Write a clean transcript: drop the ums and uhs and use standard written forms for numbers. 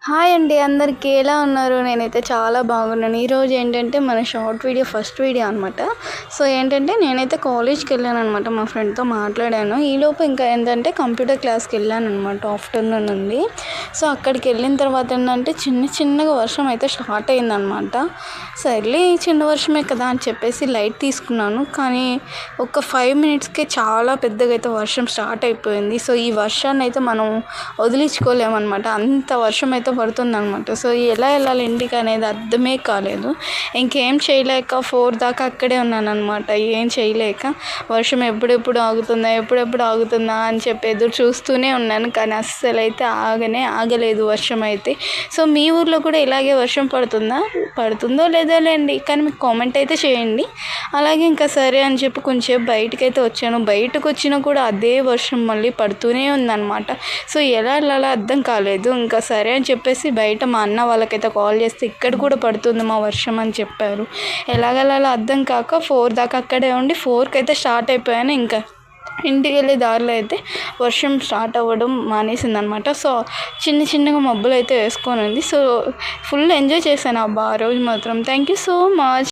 Hi అండి అందరికీ ఎలా ఉన్నారు? నేనైతే చాలా బాగున్నాను. ఈరోజు ఏంటంటే మన షార్ట్ వీడియో ఫస్ట్ వీడియో అనమాట. సో ఏంటంటే నేనైతే కాలేజ్కి వెళ్ళానమాట, మా ఫ్రెండ్తో మాట్లాడాను. ఈలోపు ఇంకా ఏంటంటే కంప్యూటర్ క్లాస్కి వెళ్ళానమాట ఆఫ్టర్నూన్ నుండి. సో అక్కడికి వెళ్ళిన తర్వాత ఏంటంటే చిన్నగా వర్షం అయితే స్టార్ట్ అయిందనమాట. సర్లే చిన్న వర్షమే కదా అని చెప్పేసి లైట్ తీసుకున్నాను. కానీ ఒక 5 మినిట్స్కే చాలా పెద్దగా అయితే వర్షం స్టార్ట్ అయిపోయింది. సో ఈ వర్షాన్ని అయితే మనం వదిలించుకోలేమన్నమాట, అంత వర్షం అయితే పడుతుందన్నమాట. సో ఎలా వెళ్ళాలి ఇంటికి అనేది అర్థమే కాలేదు. ఇంకేం చేయలేక 4 దాకా అక్కడే ఉన్నానన్నమాట. ఏం చేయలేక వర్షం ఎప్పుడెప్పుడు ఆగుతుందా అని చెప్పి ఎదురు చూస్తూనే ఉన్నాను. కానీ అస్సలు అయితే ఆగలేదు వర్షం అయితే. సో మీ ఊర్లో కూడా ఇలాగే వర్షం పడుతుందో లేదో లేండి, కానీ మీకు కామెంట్ అయితే చేయండి. అలాగే ఇంకా సరే అని చెప్పి కొంచెంసేపు బయటకైతే వచ్చాను. బయటకు వచ్చినా కూడా అదే వర్షం మళ్ళీ పడుతూనే ఉందన్నమాట. సో ఎలా వెళ్ళాలో అర్థం కాలేదు. ఇంకా సరే అని చెప్పేసి బయట మా అన్న వాళ్ళకైతే కాల్ చేస్తే ఇక్కడ కూడా పడుతుంది మా వర్షం అని చెప్పారు. ఎలాగెళ్ళాలో అర్థం కాక 4 దాకా అక్కడే ఉండి 4కి అయితే స్టార్ట్ అయిపోయాను. ఇంకా ఇంటికి వెళ్ళే దారిలో అయితే వర్షం స్టార్ట్ అవ్వడం మానేసిందనమాట. సో చిన్నగా మబ్బులు అయితే వేసుకొని ఉంది. సో ఫుల్ ఎంజాయ్ చేశాను ఆ రోజు మాత్రం. Thank you so much.